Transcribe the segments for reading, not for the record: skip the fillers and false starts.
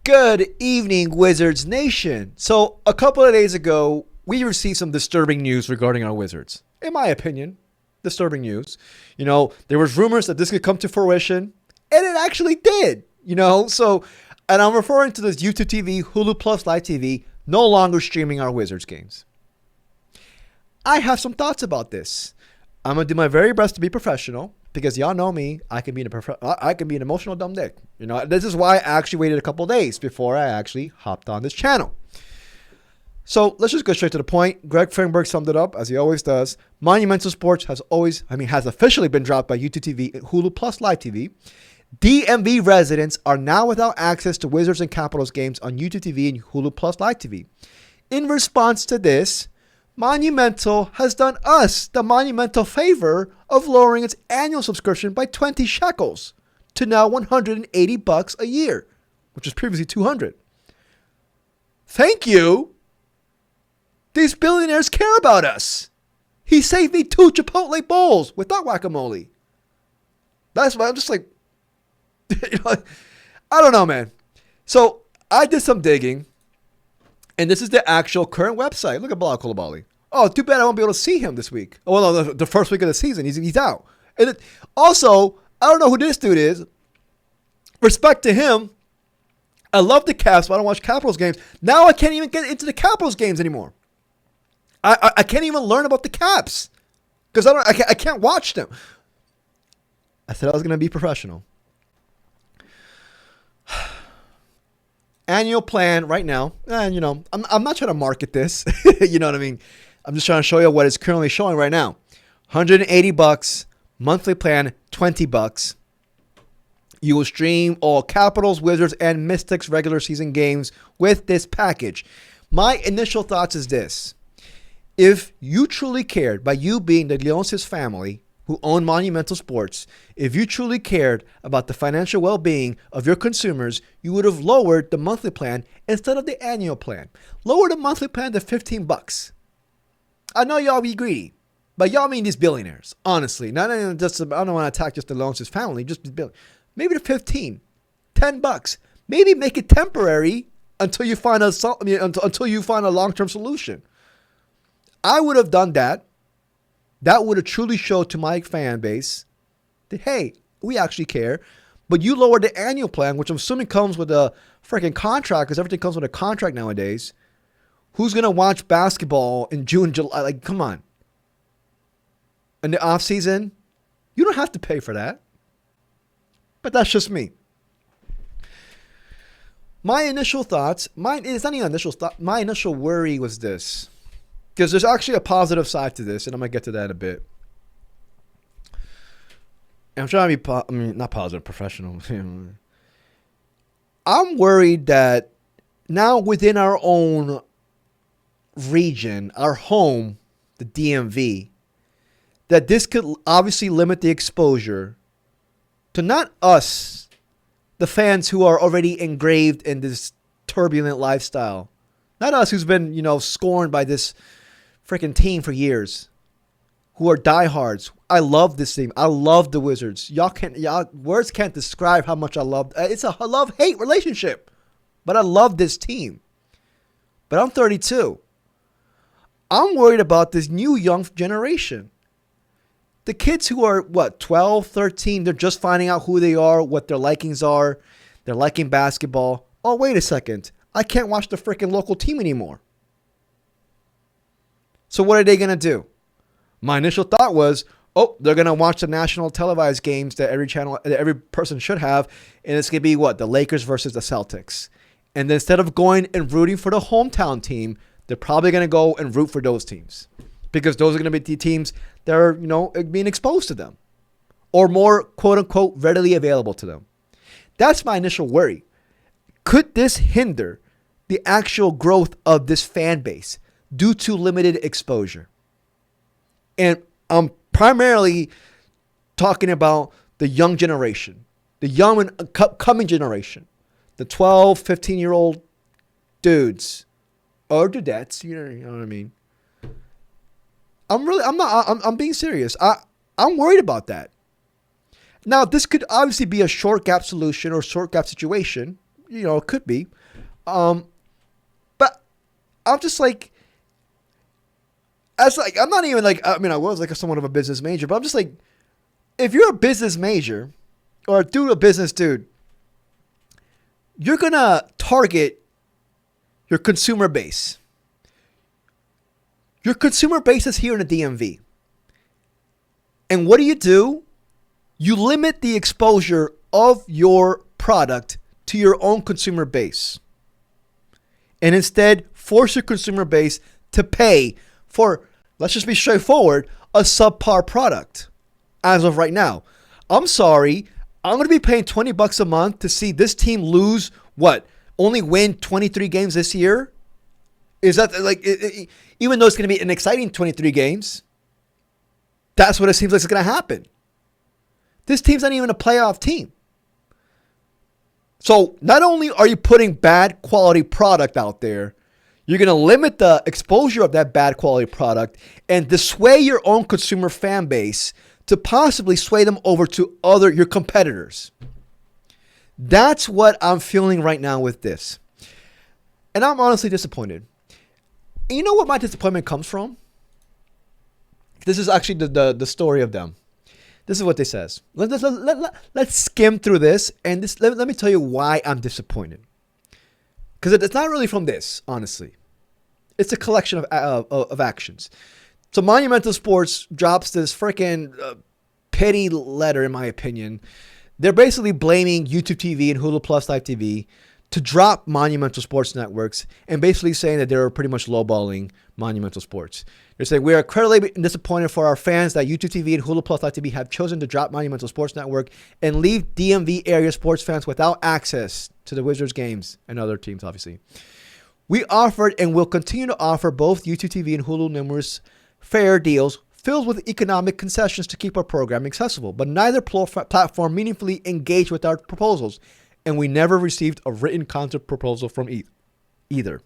Good evening, Wizards Nation. So, a couple of days ago, we received some disturbing news regarding our Wizards. In my opinion, disturbing news. There was rumors that this could come to fruition, and it actually did. And I'm referring to this YouTube TV, Hulu Plus Live TV, no longer streaming our Wizards games. I have some thoughts about this. I'm gonna do my very best to be professional because y'all know me. I can be an emotional dumb dick. This is why I actually waited a couple of days before I actually hopped on this channel. So let's just go straight to the point. Greg Feinberg summed it up as he always does. Monumental Sports has officially been dropped by YouTube TV and Hulu Plus Live TV. DMV residents are now without access to Wizards and Capitals games on YouTube TV and Hulu Plus Live TV. In response to this, Monumental has done us the monumental favor of lowering its annual subscription by 20 shekels to now $180 a year, which was previously 200. Thank you. These billionaires care about us. He saved me 2 Chipotle bowls without guacamole. That's why I'm just like, I don't know, man. So I did some digging. And this is the actual current website. Look at Bilal Coulibaly. Oh, too bad I won't be able to see him this week. Oh, well, no, the first week of the season. He's out. And also, I don't know who this dude is. Respect to him. I love the Caps, but I don't watch Capitals games. Now I can't even get into the Capitals games anymore. I can't even learn about the Caps. Because I can't watch them. I said I was going to be professional. Annual plan right now, and I'm not trying to market this. You know what I mean? I'm just trying to show you what it's currently showing right now. $180 monthly plan, $20. You will stream all Capitals, Wizards, and Mystics regular season games with this package. My initial thoughts is this: if you truly cared, by you being the Leonsis family who own Monumental Sports, if you truly cared about the financial well-being of your consumers, you would have lowered the monthly plan instead of the annual plan. Lower the monthly plan to $15. I know y'all be greedy, but y'all mean these billionaires. Honestly, not even just. I don't want to attack just the Leonsis family, just the bill. Maybe the $10. Maybe make it temporary until you find until you find a long-term solution. I would have done that. That would have truly showed to my fan base that, hey, we actually care. But you lowered the annual plan, which I'm assuming comes with a freaking contract, because everything comes with a contract nowadays. Who's going to watch basketball in June, July? Like, come on. In the off season, you don't have to pay for that. But that's just me. My initial thoughts, my initial worry was this. Because there's actually a positive side to this, and I'm going to get to that in a bit. And I'm trying to be, not positive, professional. I'm worried that now within our own region, our home, the DMV, that this could obviously limit the exposure to not us, the fans who are already engraved in this turbulent lifestyle. Not us who's been, scorned by this freaking team for years, who are diehards. I love this team. I love the Wizards. Words can't describe how much I love. It's a love-hate relationship, but I love this team. But I'm 32. I'm worried about this new young generation. The kids who are, 12, 13, they're just finding out who they are, what their likings are. They're liking basketball. Oh, wait a second. I can't watch the freaking local team anymore. So what are they going to do? My initial thought was, they're going to watch the national televised games that every person should have. And it's going to be the Lakers versus the Celtics. And then instead of going and rooting for the hometown team, they're probably going to go and root for those teams. Because those are going to be the teams that are, being exposed to them. Or more, quote unquote, readily available to them. That's my initial worry. Could this hinder the actual growth of this fan base due to limited exposure? And I'm primarily talking about the young generation, the young and coming generation, the 12, 15-year-old dudes or dudettes, you know what I mean? I'm being serious. I'm worried about that. Now, this could obviously be a short gap solution or short gap situation. It could be. But I'm just like, I'm not even like, I was like somewhat of a business major, but I'm just like, if you're a business major or a business dude, you're going to target your consumer base. Your consumer base is here in the DMV. And what do? You limit the exposure of your product to your own consumer base. And instead, force your consumer base to pay for, let's just be straightforward, a subpar product as of right now. I'm sorry, I'm going to be paying $20 a month to see this team lose, only win 23 games this year? Is that like, even though it's going to be an exciting 23 games, that's what it seems like it's going to happen. This team's not even a playoff team. So not only are you putting bad quality product out there, you're going to limit the exposure of that bad quality product and dissuade your own consumer fan base to possibly sway them over to your competitors. That's what I'm feeling right now with this. And I'm honestly disappointed. And you know what my disappointment comes from? This is actually the story of them. This is what they says. Let's skim through this, and let me tell you why I'm disappointed. Because it's not really from this, honestly. It's a collection of actions. So Monumental Sports drops this freaking petty letter, in my opinion. They're basically blaming YouTube TV and Hulu Plus Live TV to drop Monumental Sports networks and basically saying that they're pretty much lowballing Monumental Sports. They're saying, we are incredibly disappointed for our fans that YouTube TV and Hulu Plus Live TV have chosen to drop Monumental Sports Network and leave DMV area sports fans without access to the Wizards games and other teams, obviously. We offered and will continue to offer both YouTube TV and Hulu numerous fair deals filled with economic concessions to keep our programming accessible, but neither platform meaningfully engaged with our proposals, and we never received a written counter proposal from either.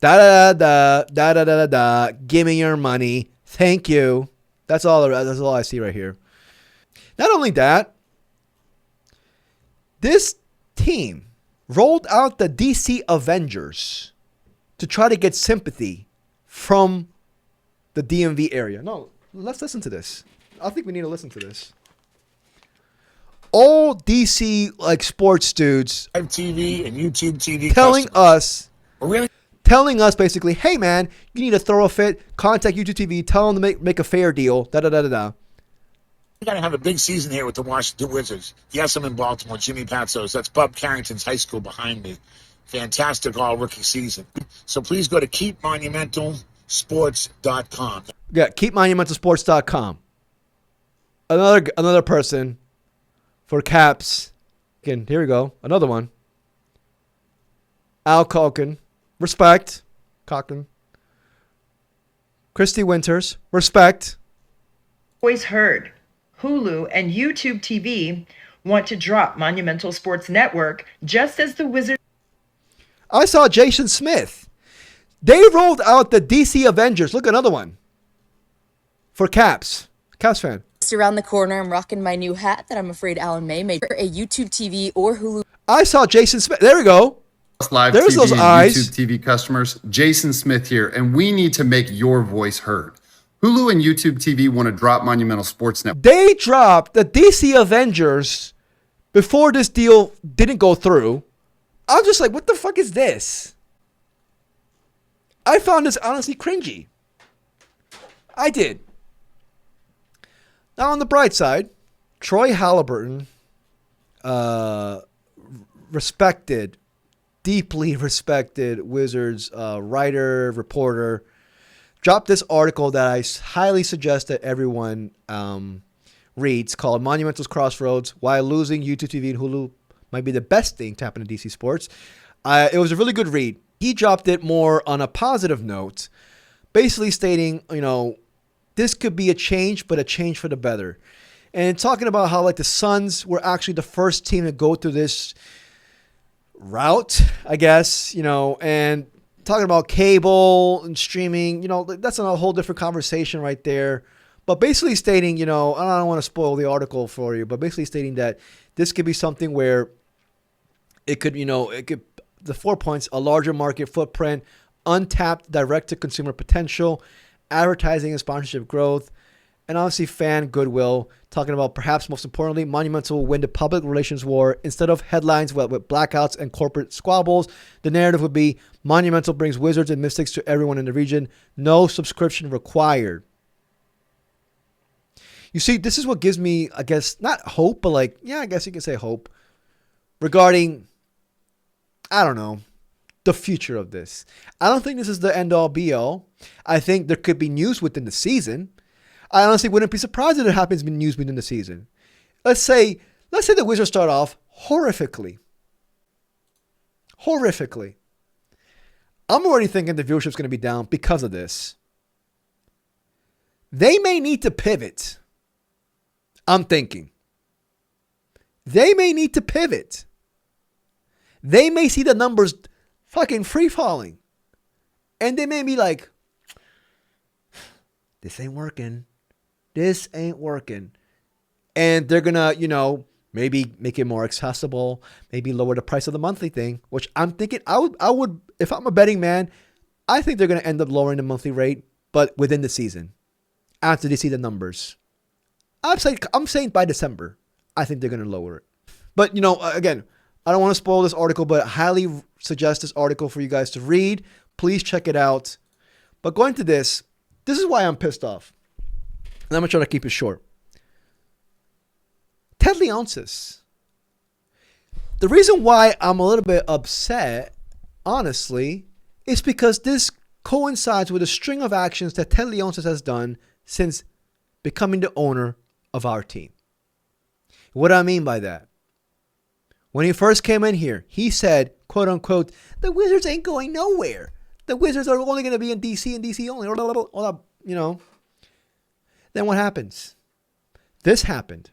Give me your money. Thank you. That's all I see right here. Not only that, this team rolled out the DC Avengers to try to get sympathy from the DMV area. No, let's listen to this. I think we need to listen to this. All DC sports dudes TV and YouTube TV telling us basically, hey man, you need to throw a fit, contact YouTube TV, tell them to make a fair deal, We're going to have a big season here with the Washington Wizards. Yes, I'm in Baltimore, Jimmy Patsos. That's Bub Carrington's high school behind me. Fantastic all-rookie season. So please go to keepmonumentalsports.com. Yeah, keepmonumentalsports.com. Another person for Caps. Again, here we go. Another one. Al Calkin. Respect. Calkin. Christy Winters. Respect. Voice heard. Hulu and YouTube TV want to drop Monumental Sports Network just as the Wizards. I saw Jason Smith. They rolled out the DC Avengers. Look, another one. For Caps. Caps fan. Around the corner, I'm rocking my new hat that I'm afraid Alan May made for a YouTube TV or Hulu. I saw Jason Smith. There we go. Live There's TV those and eyes. YouTube TV customers, Jason Smith here, and we need to make your voice heard. Hulu and YouTube TV want to drop Monumental Sports Network. They dropped the DC Avengers before this deal didn't go through. I'm just like, what the fuck is this? I found this honestly cringy. I did. Now on the bright side, Troy Halliburton, deeply respected Wizards writer, reporter, dropped this article that I highly suggest that everyone reads, called Monumental's Crossroads, Why Losing YouTube TV and Hulu Might Be the Best Thing to Happen to DC Sports. It was a really good read. He dropped it more on a positive note, basically stating, this could be a change, but a change for the better. And talking about how the Suns were actually the first team to go through this route, I guess, and talking about cable and streaming, that's a whole different conversation right there. But basically stating, I don't want to spoil the article for you, but basically stating that this could be something where It could, the 4 points, a larger market footprint, untapped direct-to-consumer potential, advertising and sponsorship growth, and obviously fan goodwill. Talking about, perhaps most importantly, Monumental will win the public relations war. Instead of headlines with blackouts and corporate squabbles, the narrative would be Monumental brings Wizards and Mystics to everyone in the region. No subscription required. You see, this is what gives me, I guess, not hope, but I guess you could say hope regarding, I don't know, the future of this. I don't think this is the end-all, be-all. I think there could be news within the season. I honestly wouldn't be surprised if there happens to be news within the season. Let's say the Wizards start off horrifically. Horrifically. I'm already thinking the viewership's going to be down because of this. They may need to pivot. I'm thinking. They may need to pivot. They may see the numbers fucking free falling. And they may be like, this ain't working. This ain't working. And they're going to, maybe make it more accessible, maybe lower the price of the monthly thing, which I'm thinking I would, if I'm a betting man, I think they're going to end up lowering the monthly rate, but within the season, after they see the numbers. I'm saying by December, I think they're going to lower it. But, again, I don't want to spoil this article, but I highly suggest this article for you guys to read. Please check it out. But going to this is why I'm pissed off. And I'm going to try to keep it short. Ted Leonsis. The reason why I'm a little bit upset, honestly, is because this coincides with a string of actions that Ted Leonsis has done since becoming the owner of our team. What do I mean by that? When he first came in here, he said, quote unquote, the Wizards ain't going nowhere. The Wizards are only going to be in DC and DC only. All that, Then what happens? This happened.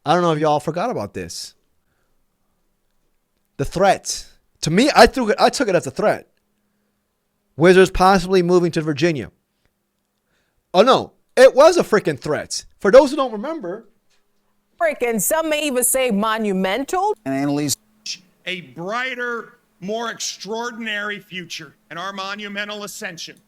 I don't know if y'all forgot about this. The threat. To me, I took it as a threat. Wizards possibly moving to Virginia. Oh no, it was a freaking threat. For those who don't remember. And some may even say monumental. And Annalise. A brighter, more extraordinary future and our monumental ascension.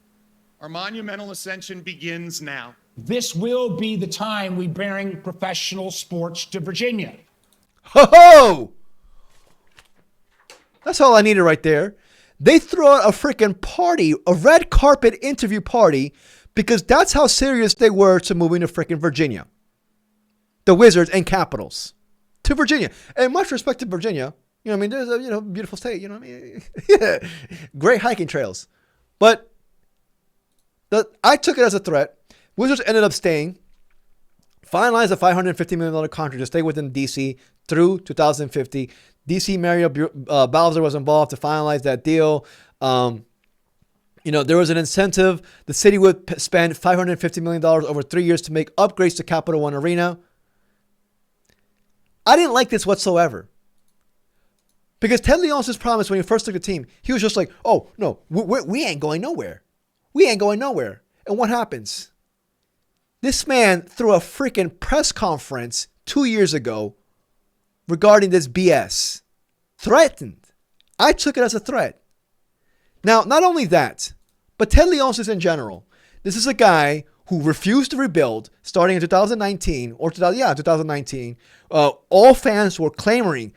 Our monumental ascension begins now. This will be the time we bring professional sports to Virginia. Ho ho! That's all I needed right there. They threw out a freaking party, a red carpet interview party, because that's how serious they were to moving to freaking Virginia. The Wizards and Capitals to Virginia. And much respect to Virginia. There's a beautiful state. Yeah. Great hiking trails. But I took it as a threat. Wizards ended up staying, finalized a $550 million contract to stay within DC through 2050. DC Mario Bowser was involved to finalize that deal. There was an incentive. The city would spend $550 million over 3 years to make upgrades to Capital One Arena. I didn't like this whatsoever. Because Ted Leonsis promised when he first took the team, he was just like, oh, no, we ain't going nowhere. We ain't going nowhere. And what happens? This man threw a freaking press conference 2 years ago regarding this BS. Threatened. I took it as a threat. Now, not only that, but Ted Leonsis in general. This is a guy who refused to rebuild starting in 2019 or 2019. All fans were clamoring,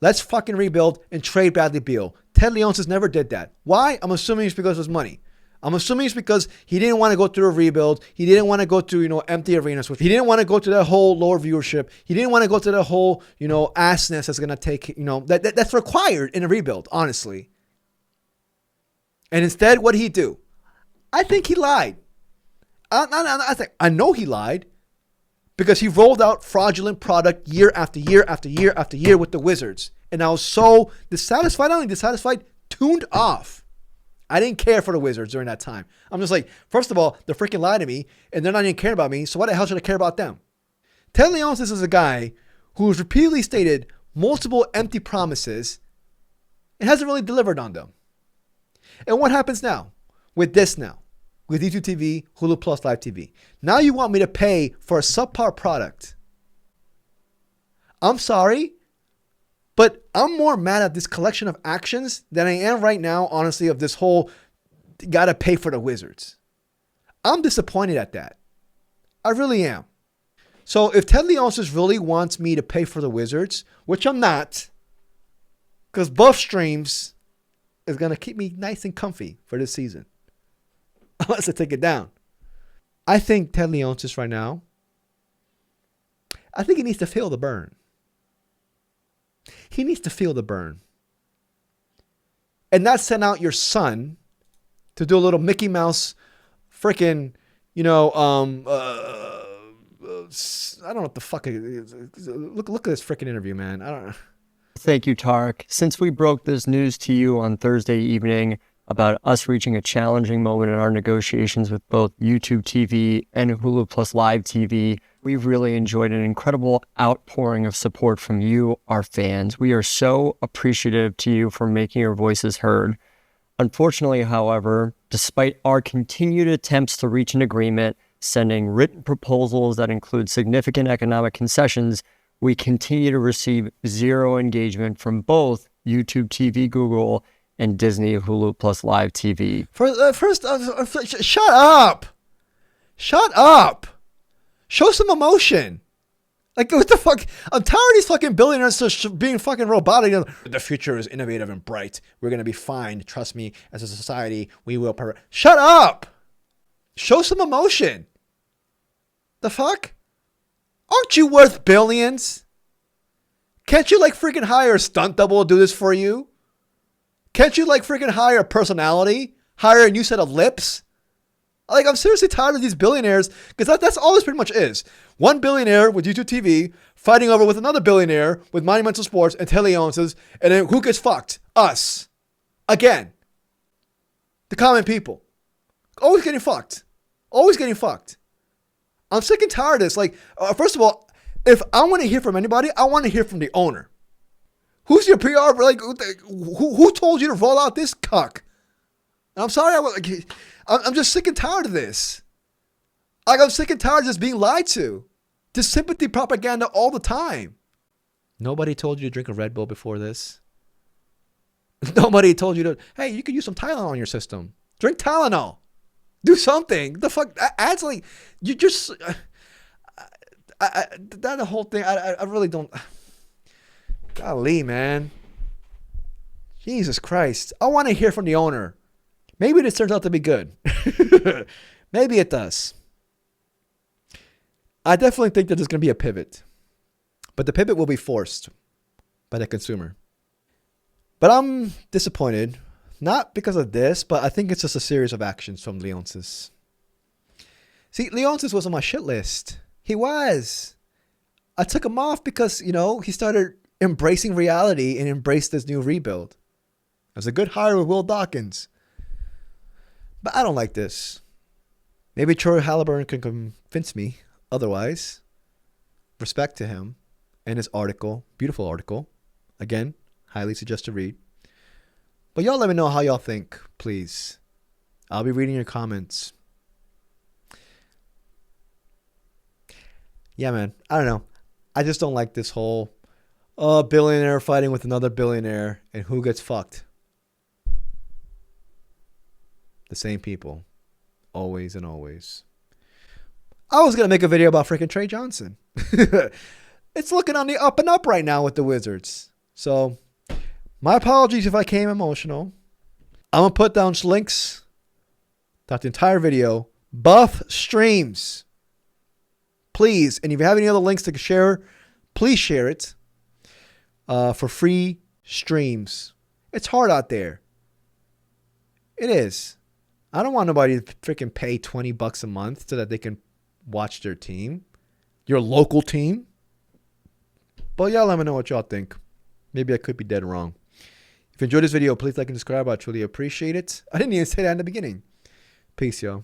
let's fucking rebuild and trade Bradley Beal. Ted Leonsis never did that. Why? I'm assuming it's because of his money. I'm assuming it's because he didn't want to go through a rebuild. He didn't want to go to, empty arenas. He didn't want to go to that whole lower viewership. He didn't want to go to the whole, assness that's going to take, that's required in a rebuild, honestly. And instead, what did he do? I think he lied. I know he lied because he rolled out fraudulent product year after year after year after year with the Wizards. And I was so dissatisfied, not only dissatisfied, tuned off. I didn't care for the Wizards during that time. I'm just like, first of all, they're freaking lying to me, and they're not even caring about me, so why the hell should I care about them? Ted Leonsis is a guy who has repeatedly stated multiple empty promises and hasn't really delivered on them. And what happens now? With this now? With YouTube TV, Hulu Plus Live TV. Now you want me to pay for a subpar product. I'm sorry, But I'm more mad at this collection of actions than I am right now, honestly, of this whole gotta pay for the Wizards. I'm disappointed at that. I really am. So if Ted Leonsis really wants me to pay for the Wizards, which I'm not, because Buff Streams is going to keep me nice and comfy for this season. Unless I take it down. I think Ted Leonsis right now, I think he needs to feel the burn. He needs to feel the burn. And not send out your son to do a little Mickey Mouse freaking, I don't know what the fuck it is. Look at this freaking interview, man. I don't know. Thank you, Tarek. Since we broke this news to you on Thursday evening about us reaching a challenging moment in our negotiations with both YouTube TV and Hulu Plus Live TV, we've really enjoyed an incredible outpouring of support from you, our fans. We are so appreciative to you for making your voices heard. Unfortunately, however, despite our continued attempts to reach an agreement, sending written proposals that include significant economic concessions, we continue to receive zero engagement from both YouTube TV, Google, and Disney Hulu Plus Live TV. Shut up. Shut up. Show some emotion. Like, what the fuck? I'm tired of these fucking billionaires just being fucking robotic. The future is innovative and bright. We're going to be fine. Trust me, as a society, we will. Shut up. Show some emotion. The fuck? Aren't you worth billions? Can't you freaking hire a stunt double to do this for you? Can't you freaking hire a personality? Hire a new set of lips? I'm seriously tired of these billionaires, because that's all this pretty much is. One billionaire with YouTube TV fighting over with another billionaire with Monumental Sports and Ted Leonsis, and then who gets fucked? Us. Again. The common people. Always getting fucked. Always getting fucked. I'm sick and tired of this. First of all, if I want to hear from anybody, I want to hear from the owner. Who's your PR? Who told you to roll out this cuck? I'm sorry. I'm just sick and tired of this. I'm sick and tired of just being lied to. This sympathy propaganda all the time. Nobody told you to drink a Red Bull before this. Nobody told you to, hey, you could use some Tylenol in your system. Drink Tylenol. Do something. The fuck? Ads you just... that the whole thing, I really don't... Golly, man. Jesus Christ. I want to hear from the owner. Maybe this turns out to be good. Maybe it does. I definitely think that there's going to be a pivot. But the pivot will be forced by the consumer. But I'm disappointed. Not because of this, but I think it's just a series of actions from Leonsis. See, Leonsis was on my shit list. He was. I took him off because, he started embracing reality and embraced this new rebuild. It was a good hire with Will Dawkins. But I don't like this. Maybe Troy Halliburton can convince me otherwise. Respect to him and his article. Beautiful article. Again, highly suggest to read. But y'all let me know how y'all think, please. I'll be reading your comments. Yeah, man. I don't know. I just don't like this whole billionaire fighting with another billionaire and who gets fucked. The same people. Always and always. I was going to make a video about freaking Trey Johnson. It's looking on the up and up right now with the Wizards. So, my apologies if I came emotional. I'm going to put down links throughout the entire video. Buff streams. Please. And if you have any other links to share, please share it. For free streams. It's hard out there. It is. I don't want nobody to freaking pay $20 a month so that they can watch their team. Your local team. But y'all let me know what y'all think. Maybe I could be dead wrong. If you enjoyed this video, please like and subscribe. I truly appreciate it. I didn't even say that in the beginning. Peace, y'all.